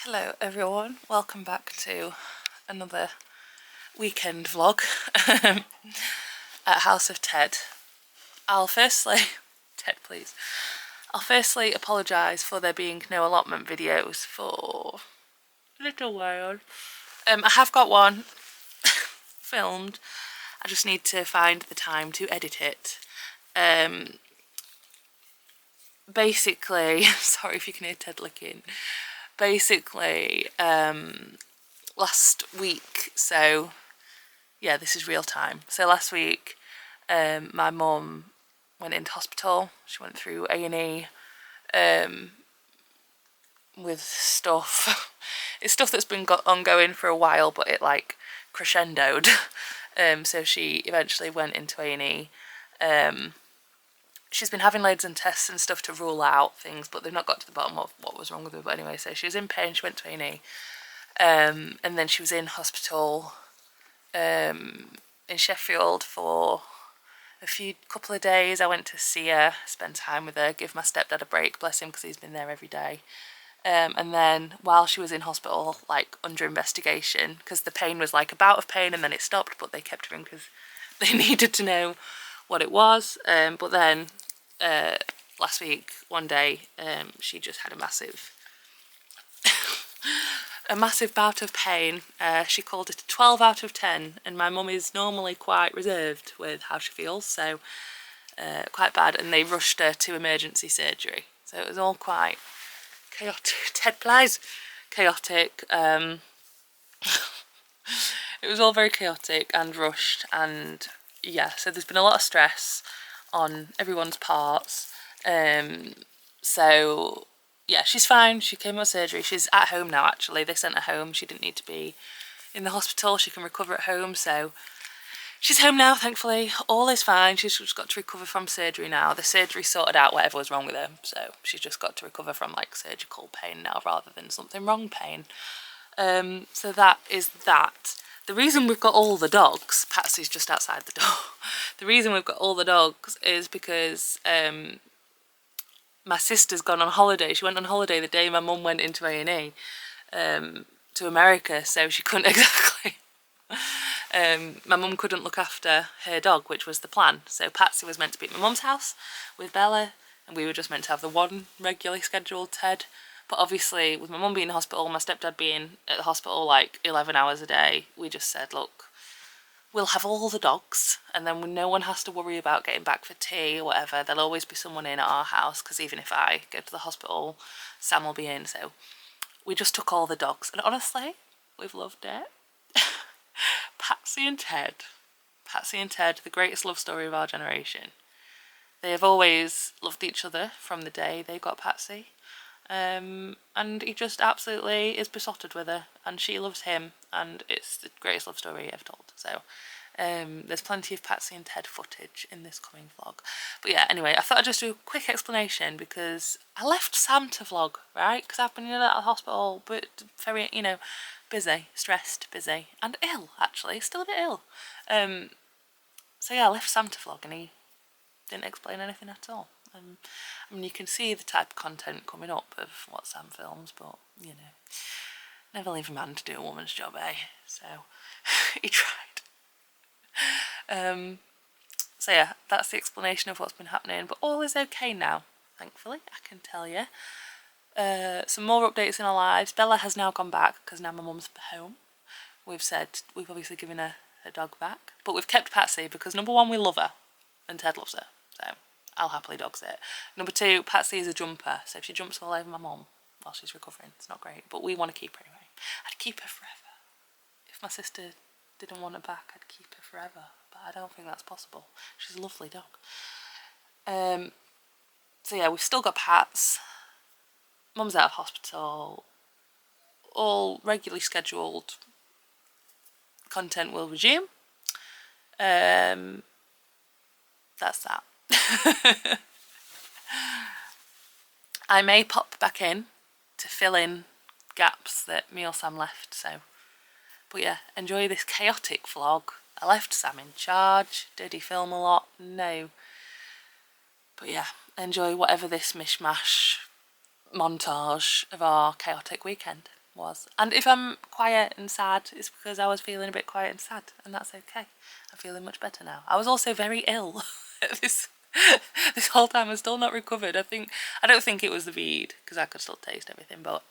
Hello everyone, welcome back to another weekend vlog at House of Ted. I'll firstly apologise for there being no allotment videos for a little while. I have got one filmed, I just need to find the time to edit it. Basically, sorry if you can hear Ted licking. Basically, last week, so yeah, this is real time. So last week, my mum went into hospital. She went through A&E with stuff. It's stuff that's been ongoing for a while, but it like crescendoed. So she eventually went into A&E. She's been having loads of tests and stuff to rule out things, but they've not got to the bottom of what was wrong with her. But anyway, so she was in pain, she went to A&E. And then she was in hospital in Sheffield for a couple of days. I went to see her, spend time with her, give my stepdad a break, bless him, because he's been there every day. And then while she was in hospital, like under investigation, because the pain was like a bout of pain and then it stopped, but they kept her in because they needed to know what it was. But then last week, one day, she just had a massive bout of pain. She called it a 12 out of 10, and my mum is normally quite reserved with how she feels, so quite bad, and they rushed her to emergency surgery. So it was all quite chaotic. Ted plays chaotic. It was all very chaotic and rushed, and yeah, so there's been a lot of stress on everyone's parts. So yeah, she's fine. She came out of surgery. She's at home now, actually. They sent her home. She didn't need to be in the hospital. She can recover at home. So she's home now, thankfully. All is fine. She's just got to recover from surgery now. The surgery sorted out whatever was wrong with her. So she's just got to recover from like surgical pain now rather than something wrong pain. So that is that. The reason we've got all the dogs, Patsy's just outside the door. The reason we've got all the dogs is because my sister's gone on holiday. She went on holiday the day my mum went into A&E to America, so she couldn't exactly. My mum couldn't look after her dog, which was the plan. So Patsy was meant to be at my mum's house with Bella, and we were just meant to have the one regularly scheduled Ted. But obviously, with my mum being in hospital, my stepdad being at the hospital like 11 hours a day, we just said, look, we'll have all the dogs, and then no one has to worry about getting back for tea or whatever. There'll always be someone in at our house, because even if I go to the hospital, Sam will be in. So we just took all the dogs, and honestly, we've loved it. Patsy and Ted, the greatest love story of our generation. They have always loved each other from the day they got Patsy. And he just absolutely is besotted with her, and she loves him, and it's the greatest love story ever told. So there's plenty of Patsy and Ted footage in this coming vlog. But yeah, anyway, I thought I'd just do a quick explanation because I left Sam to vlog, right? Because I've been in and out of the hospital, but very, busy, stressed, busy, and ill, actually, still a bit ill. So yeah, I left Sam to vlog, and he didn't explain anything at all. I mean, you can see the type of content coming up of what Sam films, but, never leave a man to do a woman's job, eh? So, he tried. So yeah, that's the explanation of what's been happening, but all is okay now, thankfully, I can tell you. Some more updates in our lives. Bella has now gone back, because now my mum's home. We've obviously given her dog back, but we've kept Patsy, because number one, we love her, and Ted loves her, so I'll happily dog sit. Number two, Patsy is a jumper, so if she jumps all over my mum while she's recovering, it's not great, but we want to keep her anyway. I'd keep her forever. If my sister didn't want her back, I'd keep her forever, but I don't think that's possible. She's a lovely dog. So yeah, we've still got Pats. Mum's out of hospital. All regularly scheduled content will resume. That's that. I may pop back in to fill in gaps that me or Sam left, so. But yeah, enjoy this chaotic vlog. I left Sam in charge. Did he film a lot? No. But yeah, enjoy whatever this mishmash montage of our chaotic weekend. was. And if I'm quiet and sad, it's because I was feeling a bit quiet and sad, and that's okay. I'm feeling much better now. I was also very ill this whole time. I'm still not recovered. I don't think it was the weed, because I could still taste everything, but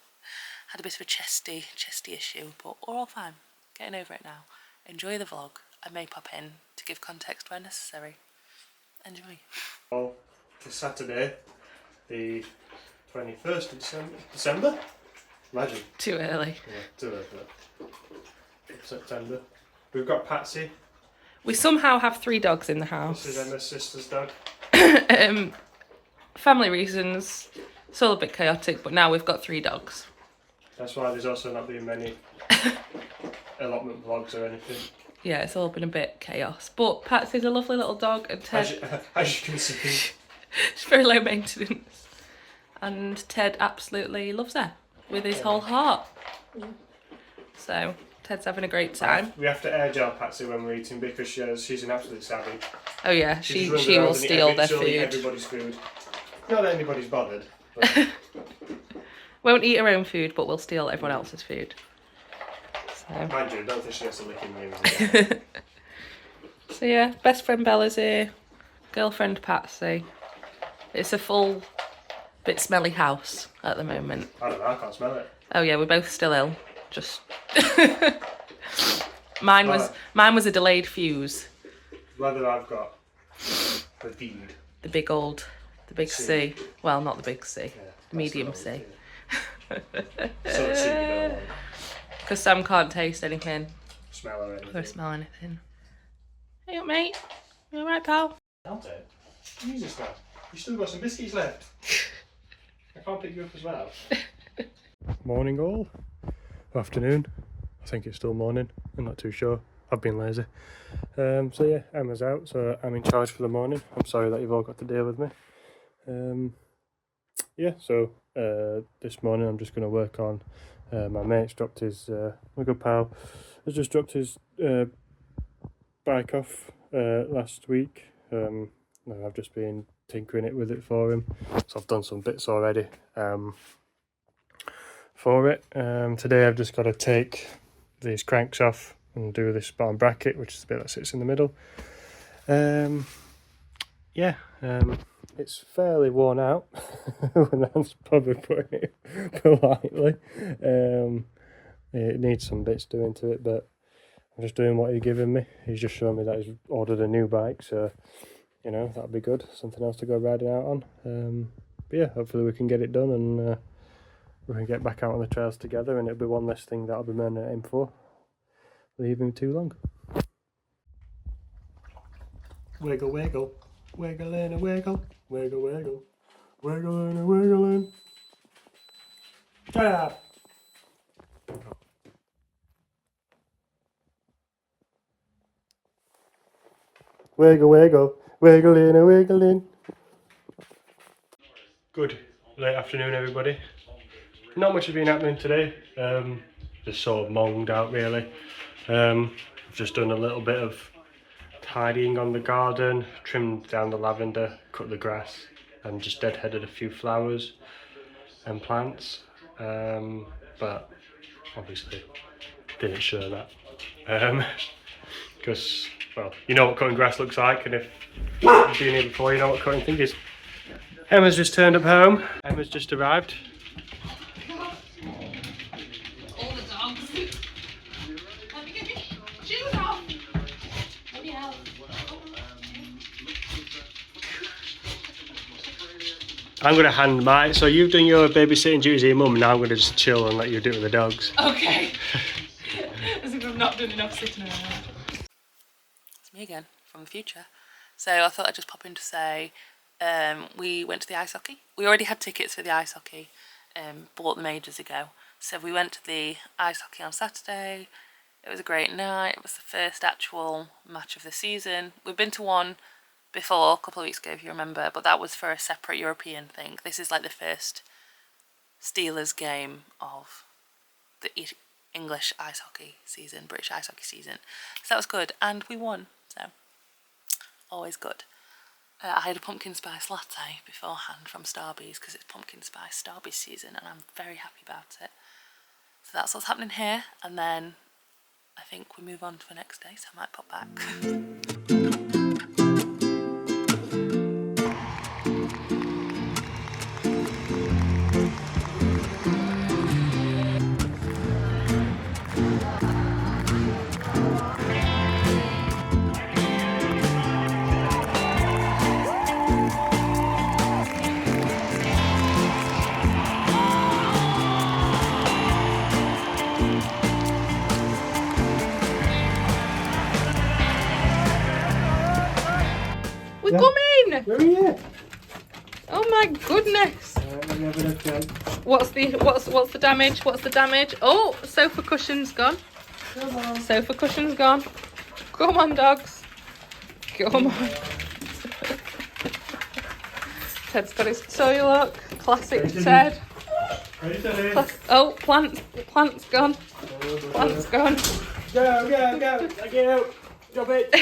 I had a bit of a chesty issue, but we're all fine. Getting over it now. Enjoy the vlog. I may pop in to give context where necessary. Enjoy. Well, it's Saturday, the 21st of December? Imagine. Too early. Yeah, too early. September. We've got Patsy. We somehow have 3 dogs in the house. This is Emma's sister's dog. Family reasons. It's all a bit chaotic, but now we've got 3 dogs. That's why there's also not been many allotment vlogs or anything. Yeah, it's all been a bit chaos. But Patsy's a lovely little dog, and Ted... As you can see. She's very low maintenance. And Ted absolutely loves her with his whole heart. So, Ted's having a great time. We have to air gel Patsy when we're eating because she's an absolute savage. Oh yeah, she will steal their food. Everybody's food. Not that anybody's bothered. But... Won't eat her own food, but will steal everyone else's food. So. Mind you, I don't think she has to lick in me. So yeah, best friend Bella's here. Girlfriend Patsy. It's a full, bit smelly house at the moment. I don't know, I can't smell it. Oh yeah, we're both still ill. Just mine was a delayed fuse. Whether I've got the feed. The big C. Well, not the big C. Yeah, the medium C. So because Sam can't taste anything. Smell or anything. Or smell anything. Hey up, mate. You alright, pal? I'll take it. Jesus, man. You still got some biscuits left. I can't pick you up as well. Morning all. Afternoon. I think it's still morning. I'm not too sure. I've been lazy. So yeah, Emma's out, so I'm in charge for the morning. I'm sorry that you've all got to deal with me. Yeah, so this morning I'm just going to work on my mate's dropped his, my good pal has just dropped his bike off last week. I've just been tinkering it with it for him, so I've done some bits already for it. Today I've just got to take these cranks off and do this bottom bracket, which is the bit that sits in the middle. It's fairly worn out, and that's probably putting it politely. It needs some bits doing to it, but I'm just doing what he's given me. He's just showing me that he's ordered a new bike, so you know, that'll be good. Something else to go riding out on. But yeah, hopefully we can get it done and we can get back out on the trails together, and it'll be one less thing that I'll be meant to aim for. Leave him too long. Wiggle, wiggle, wiggle in a wiggle, wiggle, wiggle, wiggle in a wiggle in. Ah! Wiggle, wiggle, wiggle in a wiggle in. Good late afternoon, everybody. Not much has been happening today. Just sort of moaned out really. I've just done a little bit of tidying on the garden, trimmed down the lavender, cut the grass, and just deadheaded a few flowers and plants. But obviously didn't show that. Because, well, you know what cutting grass looks like, and if you've been here before, you know what cutting thing is. Emma's just turned up home. Emma's just arrived. All the dogs. Let me get your shoes off. Bloody hell. I'm going to hand my... So you've done your babysitting duties with your mum, now I'm going to just chill and let you do it with the dogs. Okay. As if I've not done enough sitting around. It's me again, from the future. So I thought I'd just pop in to say we went to the ice hockey. We already had tickets for the ice hockey, bought them ages ago. So we went to the ice hockey on Saturday. It was a great night. It was the first actual match of the season. We've been to one before, a couple of weeks ago if you remember, but that was for a separate European thing. This is like the first Steelers game of the English ice hockey season, British ice hockey season. So that was good, and we won, so always good. I had a pumpkin spice latte beforehand from Starbucks because it's pumpkin spice Starbucks season, and I'm very happy about it. So that's what's happening here, and then I think we move on to the next day, so I might pop back. We come in! Where are you? Oh my goodness! What's the damage? What's the damage? Oh, sofa cushion's gone. Come on. Sofa cushion's gone. Come on, dogs. Come on. Ted's got his toy, look. Classic Ted. Oh, plant's gone. Plant's gone. Go. Get out. Drop it.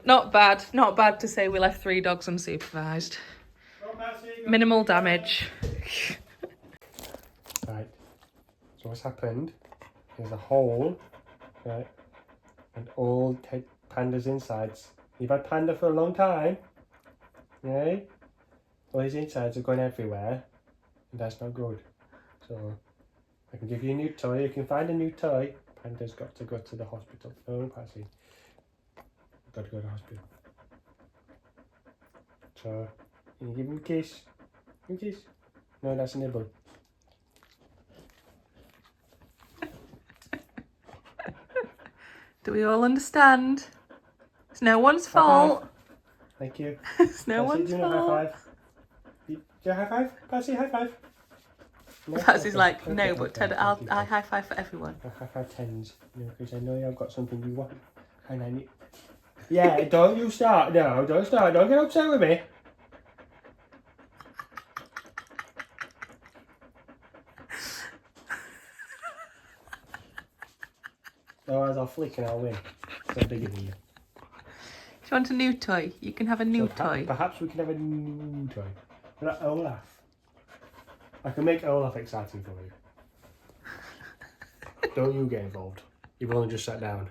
Not bad to say we left 3 dogs unsupervised. Minimal damage. Right, so what's happened is a hole, right, and all Panda's insides. You've had Panda for a long time, right? All his insides are going everywhere, and that's not good. So I can give you a new toy. You can find a new toy. Panda's got to go to the hospital. Oh, Patsy. Got to go to the hospital. So, can you give him a kiss? Give him a kiss? No, that's a nibble. Do we all understand? It's no one's fault. Thank you. It's no Patsy, one's do you know fault. high five? Do you high five? Patsy, high five. No? Patsy's Okay, like, okay, no, okay, but Ted, okay, I okay. high five for everyone. I high five tens, because I know you've got something you want. And I need... Yeah, don't you start. No, don't start. Don't get upset with me. Otherwise I'll flick and I'll win. So I'm bigger than you. If you want a new toy, you can have a new toy. Perhaps we can have a new toy. But Olaf. I can make Olaf exciting for you. Don't you get involved. You've only just sat down.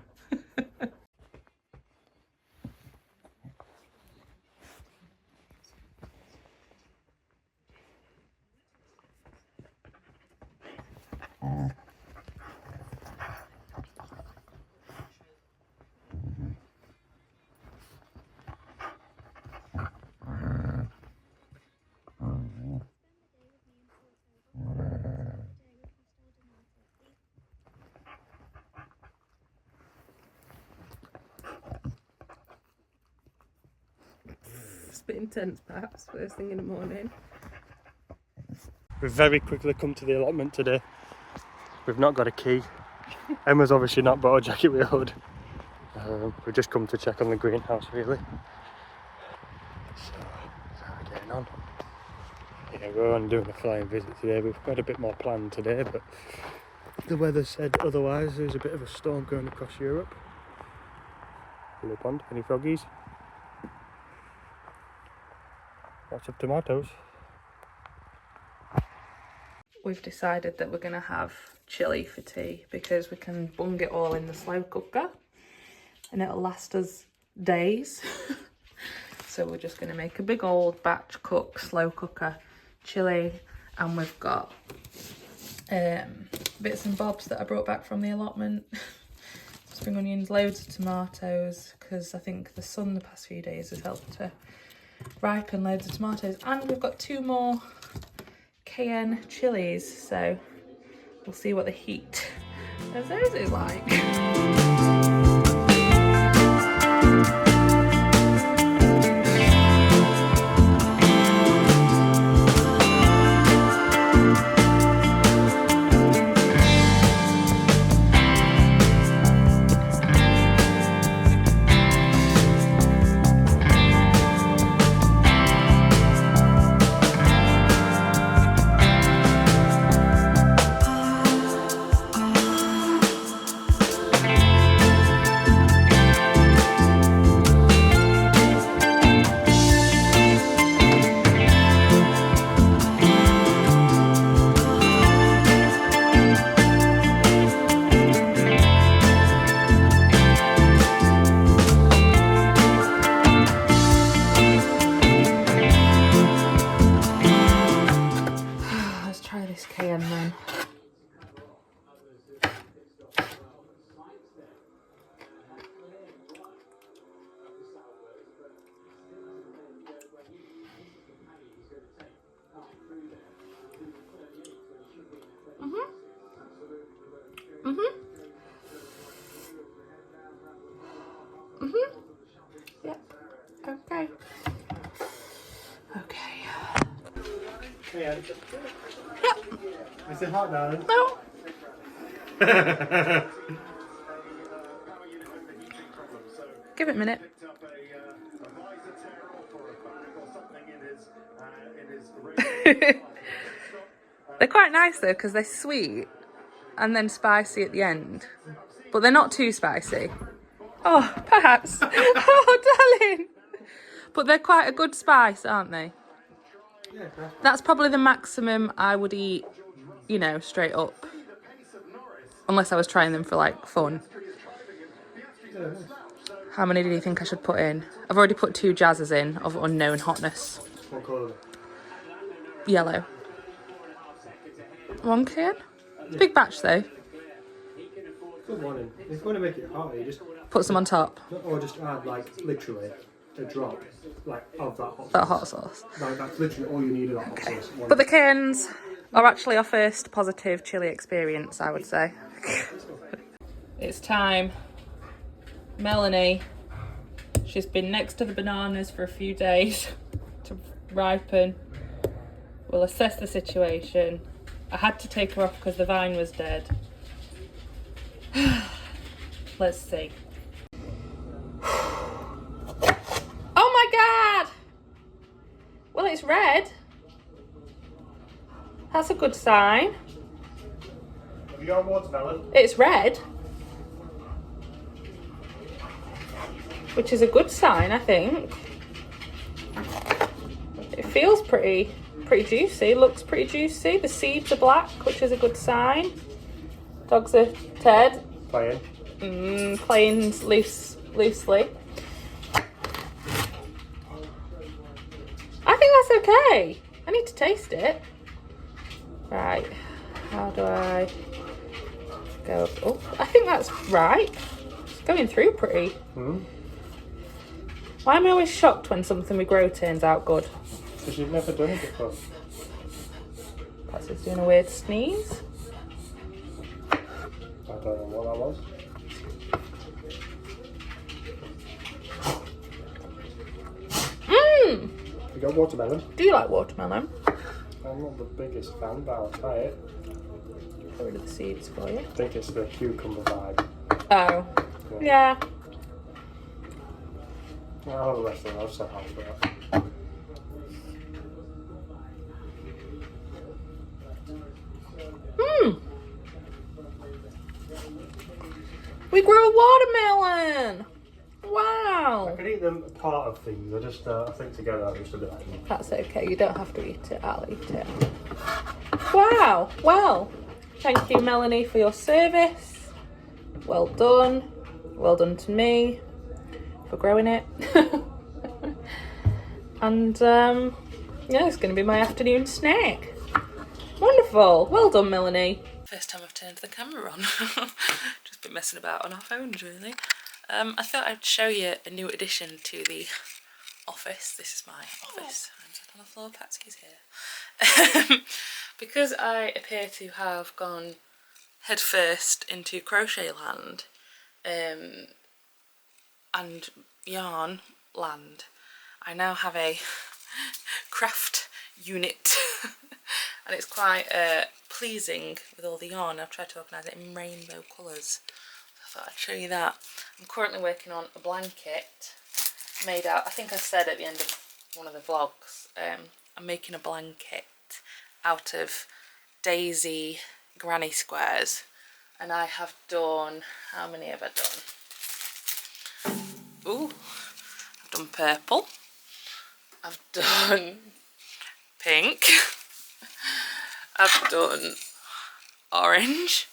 It's a bit intense, perhaps, first thing in the morning. We've very quickly come to the allotment today. We've not got a key. Emma's obviously not bought a jacket with a hood. We've just come to check on the greenhouse, really. So how are we getting on? Yeah, we're on doing a flying visit today. We've got a bit more planned today, but the weather said otherwise. There's a bit of a storm going across Europe. Blue pond, any froggies? Lots of tomatoes. We've decided that we're going to have chilli for tea because we can bung it all in the slow cooker and it'll last us days. So we're just going to make a big old batch cook slow cooker chilli, and we've got bits and bobs that I brought back from the allotment. Spring onions, loads of tomatoes, because I think the sun the past few days has helped to ripen loads of tomatoes, and we've got 2 more cayenne chilies, so we'll see what the heat of those is like. Yep. Okay. Okay. Yeah. Yep. Is it hot, darling? No. Give it a minute. They're quite nice though, because they're sweet and then spicy at the end. But they're not too spicy. Oh, perhaps. Oh, darling. But they're quite a good spice, aren't they? Yeah, That's probably the maximum I would eat, you know, straight up. Unless I was trying them for, like, fun. How many do you think I should put in? I've already put 2 jazzers in of unknown hotness. What colour? Yellow. 1 can? It's a big batch, though. Good morning. If you want to make it hot, you just Put some on top. or just add like literally a drop like of that hot sauce. That hot sauce. Like that's literally all you need of that hot sauce. But the cairns are actually our first positive chili experience, I would say. It's time. Melanie, she's been next to the bananas for a few days to ripen. We'll assess the situation. I had to take her off because the vine was dead. Let's see. Oh my god! Well, it's red. That's a good sign. Have you got watermelon? It's red. Which is a good sign, I think. It feels pretty juicy, looks pretty juicy. The seeds are black, which is a good sign. Dogs are Ted. Playing. Playing loosely. I think that's okay. I need to taste it. Right, how do I go? Oh, I think that's right. It's going through pretty. Why am I always shocked when something we grow turns out good? Because you've never done it before. Perhaps it's doing a weird sneeze. I don't know what that was. You got watermelon? Do you like watermelon? I'm not the biggest fan, but I'll try it. Get rid of the seeds for you. I think it's the cucumber vibe. Oh, yeah. I'll have the rest of it. I'll just have half of that. We grew a watermelon. Wow. I can eat them part of things. I just, I think together I'm just a bit like That's okay. You don't have to eat it. I'll eat it. Wow. Well, thank you, Melanie, for your service. Well done. Well done to me for growing it. And yeah, it's going to be my afternoon snack. Wonderful. Well done, Melanie. First time I've turned the camera on. Just been messing about on our phones, really. I thought I'd show you a new addition to the office. This is my office. I'm sat on the floor, Patsy's here. Because I appear to have gone headfirst into crochet land and yarn land, I now have a craft unit. And it's quite pleasing with all the yarn. I've tried to organise it in rainbow colours. I thought I'd show you that. I'm currently working on a blanket made out, I think I said at the end of one of the vlogs, I'm making a blanket out of daisy granny squares. And I have done, how many have I done? Ooh, I've done purple. I've done pink. I've done orange.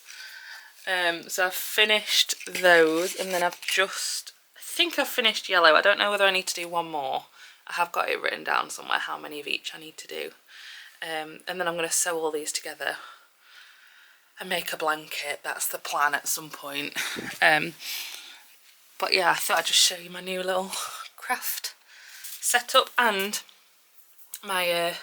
So I've finished those, and then I think I've finished yellow. I don't know whether I need to do one more. I have got it written down somewhere how many of each I need to do. And then I'm going to sew all these together and make a blanket. That's the plan at some point. But yeah, I thought I'd just show you my new little craft setup. And my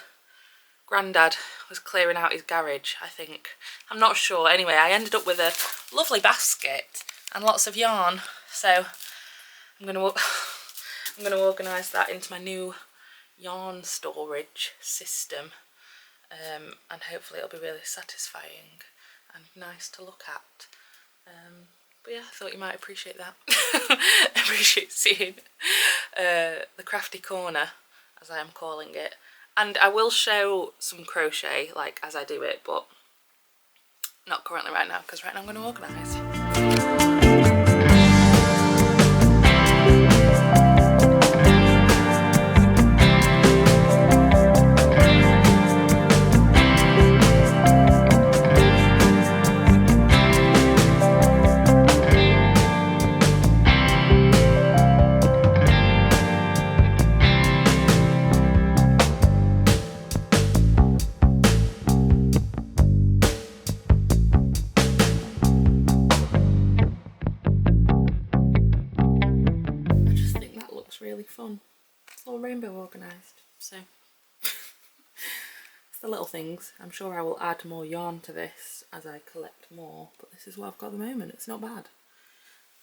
granddad was clearing out his garage, I think. I'm not sure. Anyway, I ended up with a lovely basket and lots of yarn. So I'm going to organise that into my new yarn storage system, and hopefully it'll be really satisfying and nice to look at. But yeah, I thought you might appreciate that. Appreciate seeing the crafty corner, as I am calling it. And I will show some crochet like as I do it, but not currently right now, because right now I'm going to organise. Really fun. It's all rainbow organised, so it's the little things. I'm sure I will add more yarn to this as I collect more, but this is what I've got at the moment. It's not bad.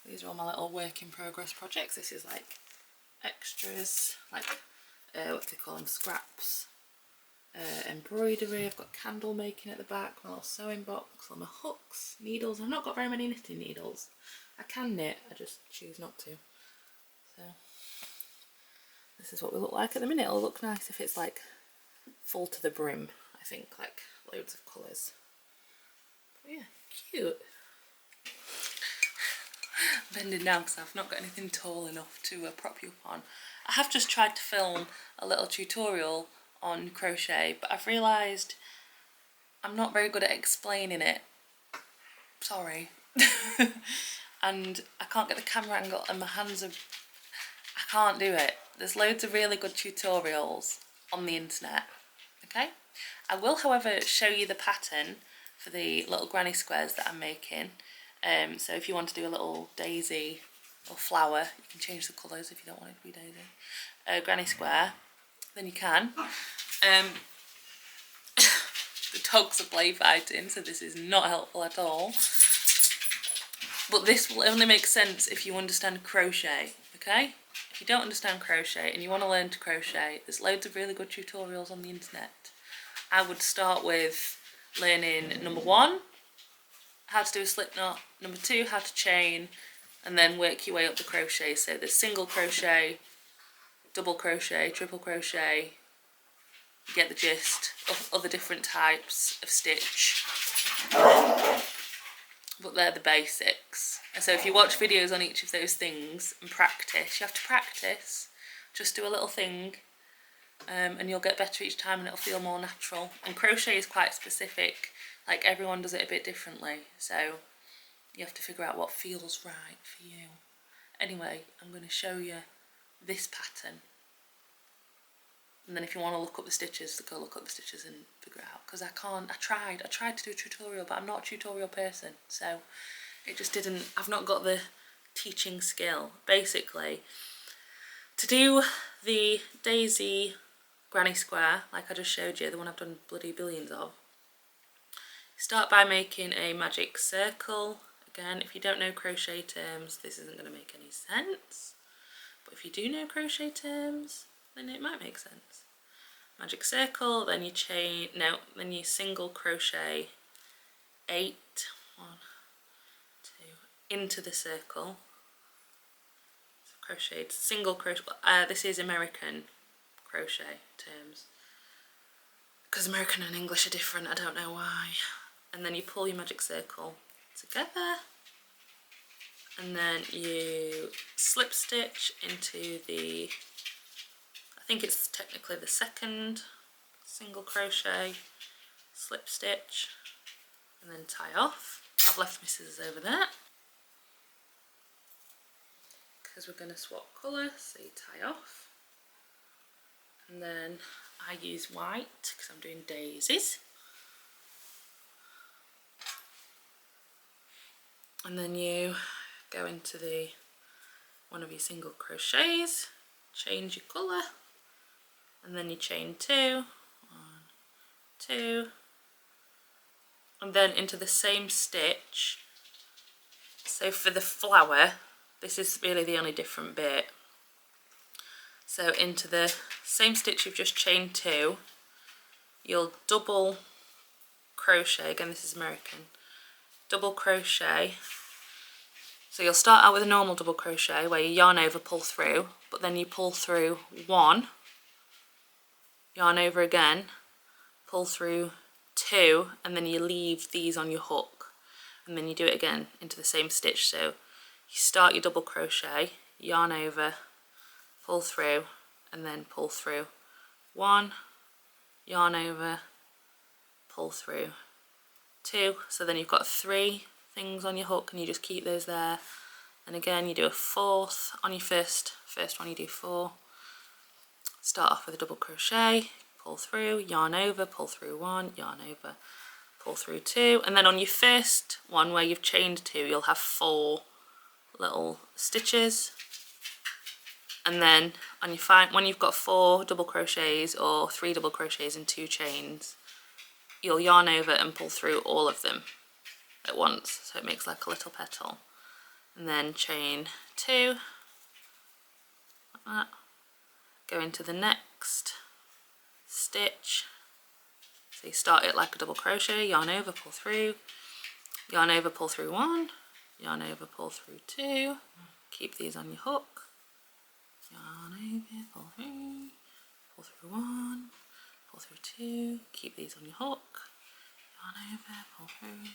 These are all my little work in progress projects. This is like extras, like what do they call them, scraps, embroidery. I've got candle making at the back, my little sewing box, all my hooks, needles. I've not got very many knitting needles. I can knit, I just choose not to. So this is what we look like at the minute. It'll look nice if it's like full to the brim, I think, like loads of colours. But yeah, cute. I'm bending down because I've not got anything tall enough to prop you up on. I have just tried to film a little tutorial on crochet, but I've realised I'm not very good at explaining it. Sorry. And I can't get the camera angle and my hands are... I can't do it. There's loads of really good tutorials on the internet, okay? I will, however, show you the pattern for the little granny squares that I'm making. So if you want to do a little daisy or flower, you can change the colours if you don't want it to be daisy. Granny square, then you can. The dogs are play fighting, so this is not helpful at all. But this will only make sense if you understand crochet, okay? If you don't understand crochet and you want to learn to crochet, there's loads of really good tutorials on the internet. I would start with learning number 1, how to do a slip knot, number 2, how to chain, and then work your way up the crochet. So there's single crochet, double crochet, triple crochet, you get the gist of other different types of stitch. But they're the basics. And so if you watch videos on each of those things and practice, you have to practice, just do a little thing, and you'll get better each time and it'll feel more natural. And crochet is quite specific, like everyone does it a bit differently, so you have to figure out what feels right for you. Anyway, I'm going to show you this pattern. And then if you want to look up the stitches, go look up the stitches and figure it out. Because I can't, I tried to do a tutorial, but I'm not a tutorial person. So it just didn't, I've not got the teaching skill. Basically, to do the daisy granny square, like I just showed you, the one I've done bloody billions of, start by making a magic circle. Again, if you don't know crochet terms, this isn't going to make any sense. But if you do know crochet terms, then it might make sense. Magic circle, then you chain, no, then you single crochet 8, 1, 2, into the circle. So crocheted, single crochet, this is American crochet terms. Because American and English are different, I don't know why. And then you pull your magic circle together. And then you slip stitch into the, I think it's technically the second single crochet, slip stitch, and then tie off. I've left my scissors over there because we're going to swap colour, so you tie off. And then I use white because I'm doing daisies. And then you go into the one of your single crochets, change your colour, and then you chain 2, 1, 2, and then into the same stitch So for the flower, this is really the only different bit. So into the same stitch you've just chained 2, you'll double crochet, again this is American, double crochet. So you'll start out with a normal double crochet where you yarn over, pull through, but then you pull through 1, yarn over again, pull through 2, and then you leave these on your hook, and then you do it again into the same stitch. So you start your double crochet, yarn over, pull through, and then pull through 1, yarn over, pull through 2. So then you've got 3 things on your hook, and you just keep those there. And again you do a 4th on your first one, you do 4. Start off with a double crochet, pull through, yarn over, pull through 1, yarn over, pull through 2, and then on your first one where you've chained 2 you'll have 4 little stitches, and then on your when you've got 4 double crochets or 3 double crochets and 2 chains, you'll yarn over and pull through all of them at once, so it makes like a little petal, and then chain 2 like that, go into the next stitch. So you start it like a double crochet, yarn over, pull through, yarn over, pull through 1, yarn over, pull through 2, keep these on your hook, yarn over, pull through 1, pull through 2, keep these on your hook, yarn over, pull through.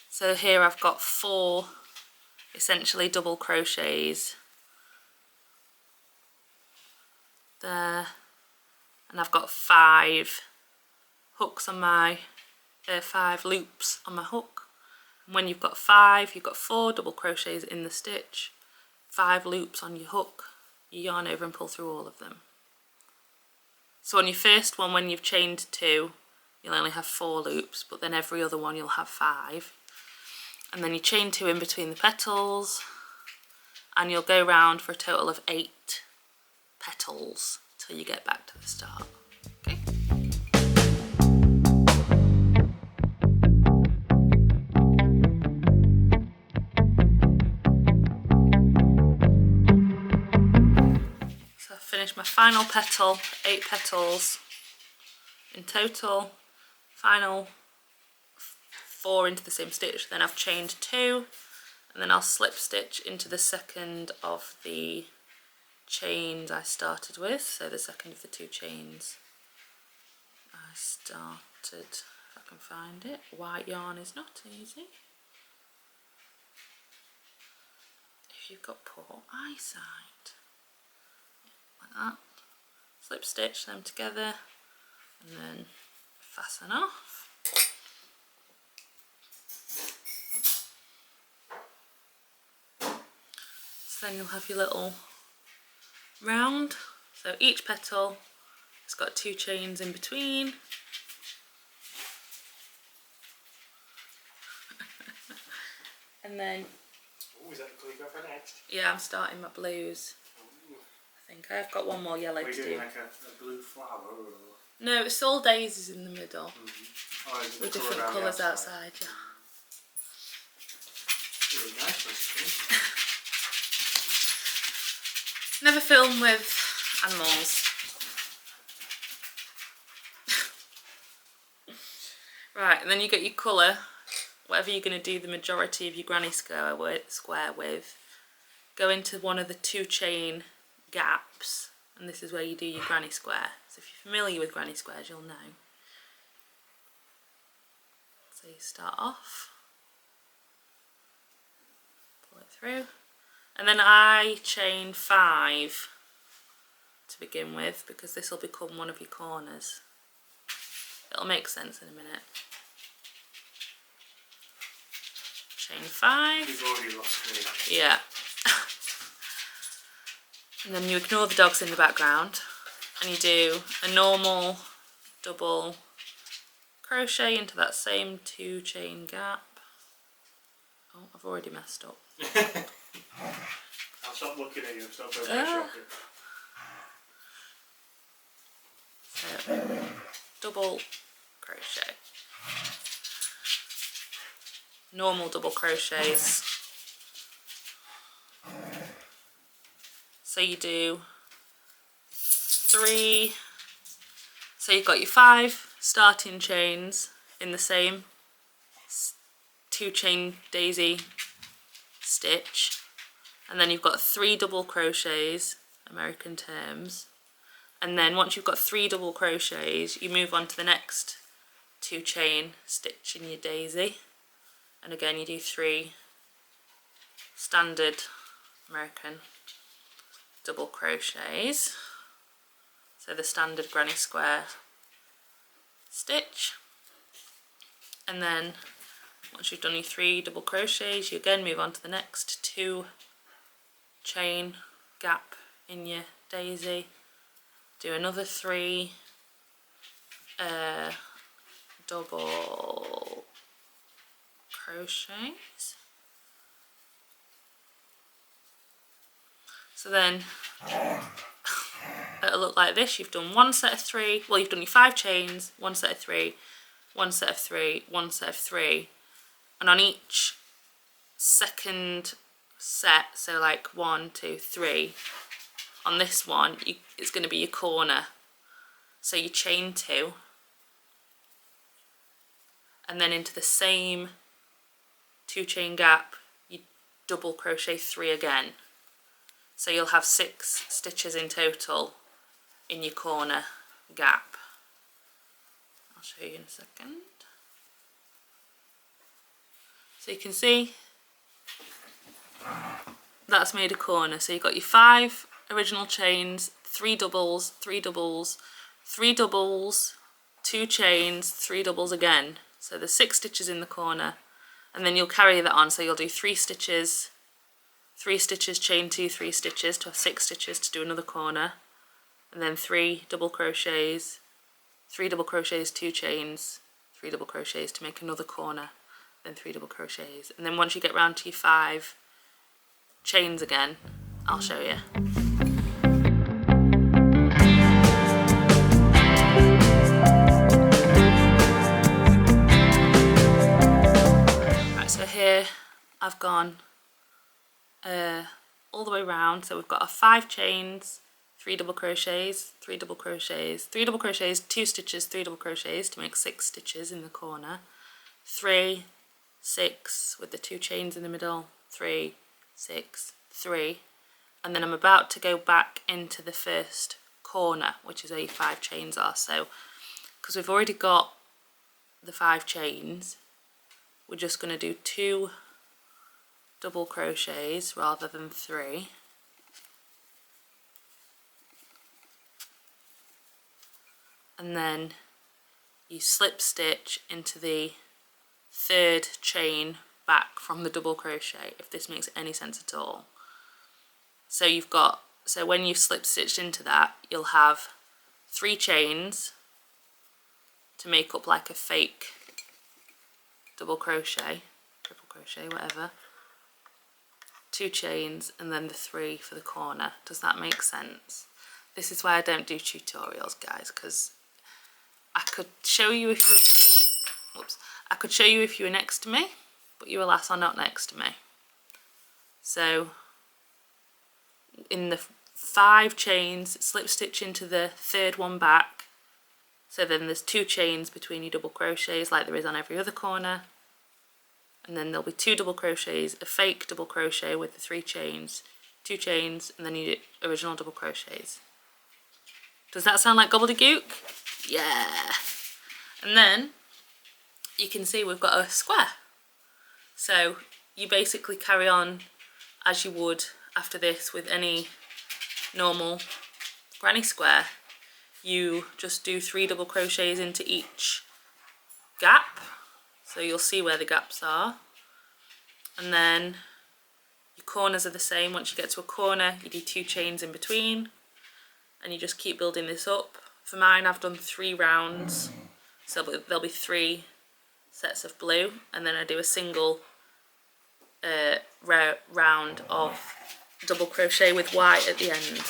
So here I've got 4 essentially double crochets there, and I've got 5 hooks on my 5 loops on my hook. And when you've got 5, you've got 4 double crochets in the stitch, 5 loops on your hook, you yarn over and pull through all of them. So on your first one, when you've chained 2, you'll only have 4 loops, but then every other one you'll have 5. And then you chain 2 in between the petals, and you'll go round for a total of 8 petals till you get back to the start. Okay. So I've finished my final petal, 8 petals in total, final 4 into the same stitch, then I've chained 2, and then I'll slip stitch into the second of the chains I started with, so the second of the 2 chains I started, if I can find it. White yarn is not easy if you've got poor eyesight. Like that, slip stitch them together and then fasten off. So then you'll have your little round. So each petal has got 2 chains in between. And then... Oh, is that the colour you got for next? Yeah, I'm starting my blues. Ooh. I think I've got one more yellow to do. Are you doing like a blue flower or...? No, it's all daisies in the middle. Oh, with different colours outside, yeah. Really nice recipe. Never film with animals. Right, and then you get your colour, whatever you're going to do the majority of your granny square with, go into one of the 2 chain gaps, and this is where you do your granny square. So if you're familiar with granny squares, you'll know. So you start off, pull it through, and then I chain 5 to begin with, because this will become one of your corners. It'll make sense in a minute. Chain 5. You've already lost me. Yeah. And then you ignore the dogs in the background, and you do a normal double crochet into that same 2 chain gap. Oh, I've already messed up. I'll stop looking at you and stop going shopping. So, double crochet. normal double crochets. So you do 3, so you've got your 5 starting chains in the same 2 chain daisy stitch, and then you've got 3 double crochets, American terms, and then once you've got 3 double crochets you move on to the next 2 chain stitch in your daisy, and again you do 3 standard American double crochets, so the standard granny square stitch, and then once you've done your 3 double crochets you again move on to the next 2 chain gap in your daisy, do another 3 double crochets. So then it'll look like this. You've done 1 set of 3, well you've done your 5 chains, 1 set of 3, 1 set of 3, 1 set of 3, and on each second set, so like 1, 2, 3, on this one it's going to be your corner, so you chain 2 and then into the same 2 chain gap you double crochet 3 again, so you'll have 6 stitches in total in your corner gap. I'll show you in a second. So you can see that's made a corner, so you've got your 5 original chains, 3 doubles, 3 doubles, 3 doubles, 2 chains, 3 doubles again, so there's 6 stitches in the corner, and then you'll carry that on, so you'll do 3 stitches, 3 stitches, chain 2, 3 stitches to have 6 stitches to do another corner, and then 3 double crochets, 3 double crochets, 2 chains, 3 double crochets to make another corner, then 3 double crochets, and then once you get round to your 5 chains again, I'll show you. Right, so here I've gone all the way round, so we've got our 5 chains, 3 double crochets, 3 double crochets, 3 double crochets, 2 stitches, 3 double crochets to make 6 stitches in the corner, 3, 6 with the 2 chains in the middle, 3, 6, 3, and then I'm about to go back into the first corner, which is where your 5 chains are. So because we've already got the 5 chains, we're just going to do 2 double crochets rather than 3, and then you slip stitch into the 3rd chain back from the double crochet, if this makes any sense at all. So you've got, so when you've slip stitched into that, you'll have 3 chains to make up like a fake double crochet, triple crochet, whatever, 2 chains, and then the 3 for the corner. Does that make sense? This is why I don't do tutorials, guys, because I could show you if you, I could show you if you were next to me, but you alas are not next to me. So in the 5 chains, slip stitch into the 3rd one back, so then there's 2 chains between your double crochets like there is on every other corner, and then there'll be 2 double crochets, a fake double crochet with the 3 chains, 2 chains, and then you do original double crochets. Does that sound like gobbledygook? Yeah. And then you can see we've got a square. So you basically carry on as you would after this with any normal granny square. You just do 3 double crochets into each gap, so you'll see where the gaps are, and then your corners are the same. Once you get to a corner you do 2 chains in between, and you just keep building this up. For mine I've done 3 rounds, so there'll be 3 sets of blue, and then I do a single round of double crochet with white at the end.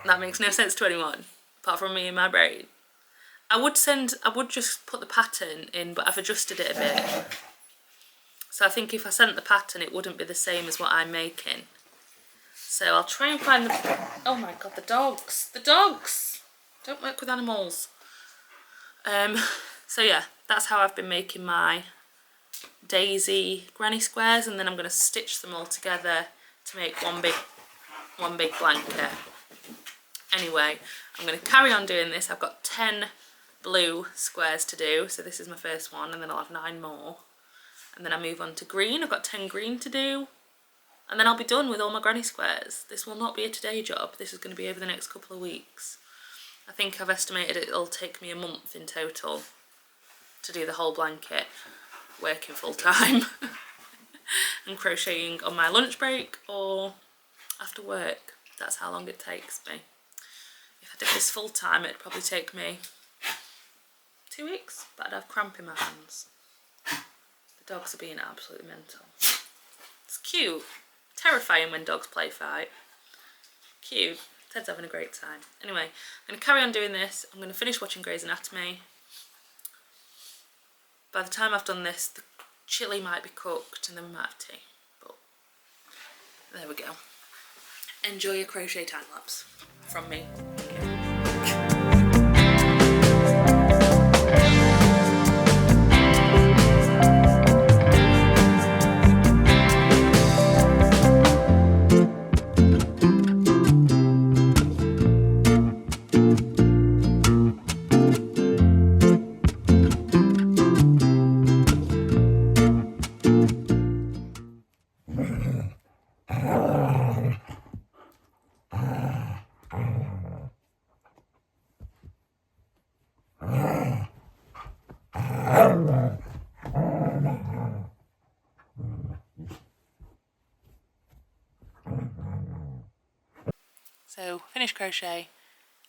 That makes no sense to anyone apart from me and my brain. I would just put the pattern in, but I've adjusted it a bit. So I think if I sent the pattern, it wouldn't be the same as what I'm making. So I'll try and find the... Oh my god, the dogs! The dogs! Don't work with animals. So yeah, that's how I've been making my daisy granny squares, and then I'm going to stitch them all together to make one big blanket. Anyway, I'm going to carry on doing this. I've got 10 blue squares to do, so this is my first one, and then I'll have 9 more. And then I move on to green. I've got 10 green to do, and then I'll be done with all my granny squares. This will not be a today job. This is going to be over the next couple of weeks. I think I've estimated it'll take me a month in total to do the whole blanket, working full time and crocheting on my lunch break or after work. That's how long it takes me. If I did this full time, it'd probably take me 2 weeks, but I'd have cramp in my hands. The dogs are being absolutely mental. It's cute. Terrifying when dogs play fight. Cute. Ted's having a great time. Anyway, I'm going to carry on doing this. I'm going to finish watching Grey's Anatomy. By the time I've done this, the chili might be cooked and then we might have tea. But there we go. Enjoy your crochet time lapse from me. So, finished crochet,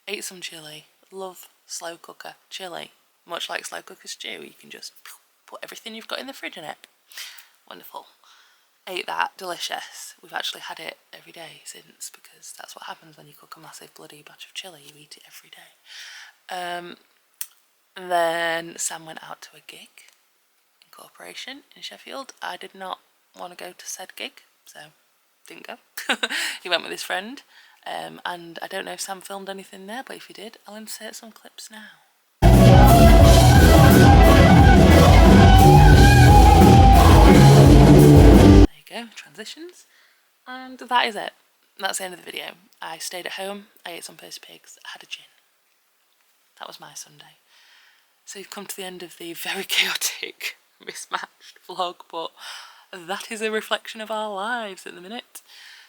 ate some chili, love slow cooker chili. Much like slow cooker stew, you can just put everything you've got in the fridge in it. Wonderful. Ate that, delicious. We've actually had it every day since, because that's what happens when you cook a massive bloody batch of chili, you eat it every day. And then Sam went out to a gig in Corporation in Sheffield. I did not want to go to said gig, so didn't go. He went with his friend. And I don't know if Sam filmed anything there, but if he did, I'll insert some clips now. There you go, transitions. And that is it. That's the end of the video. I stayed at home, I ate some Percy Pigs, I had a gin. That was my Sunday. So you've come to the end of the very chaotic, mismatched vlog, but that is a reflection of our lives at the minute.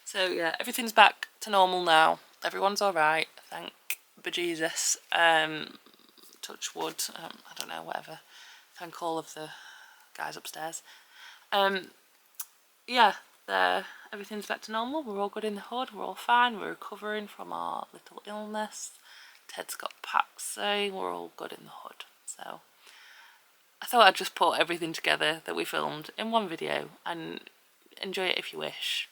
So yeah, everything's back to normal now. Everyone's alright, thank bejesus. Touch wood, I don't know, whatever. Thank all of the guys upstairs. Yeah, everything's back to normal. We're all good in the hood, we're all fine, we're recovering from our little illness. Ted's got Patsy, we're all good in the hood. So I thought I'd just put everything together that we filmed in one video and enjoy it if you wish.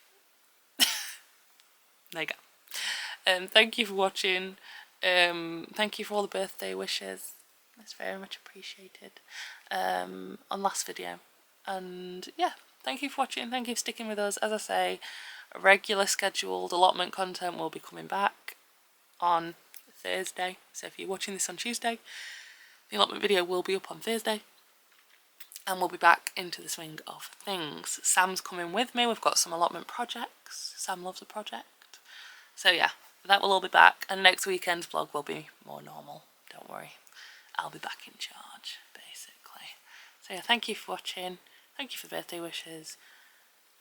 There you go. Thank you for watching. Thank you for all the birthday wishes. It's very much appreciated on last video. And yeah, thank you for watching. Thank you for sticking with us. As I say, regular scheduled allotment content will be coming back on Thursday. So if you're watching this on Tuesday, the allotment video will be up on Thursday. And we'll be back into the swing of things. Sam's coming with me. We've got some allotment projects. Sam loves a project. So yeah, that will all be back. And next weekend's vlog will be more normal. Don't worry. I'll be back in charge, basically. So yeah, thank you for watching. Thank you for the birthday wishes.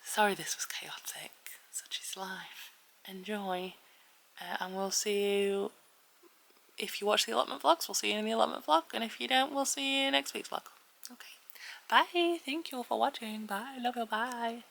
Sorry this was chaotic. Such is life. Enjoy. And we'll see you, if you watch the allotment vlogs, we'll see you in the allotment vlog. And if you don't, we'll see you in next week's vlog. Okay. Bye. Thank you all for watching. Bye. Love you. Bye.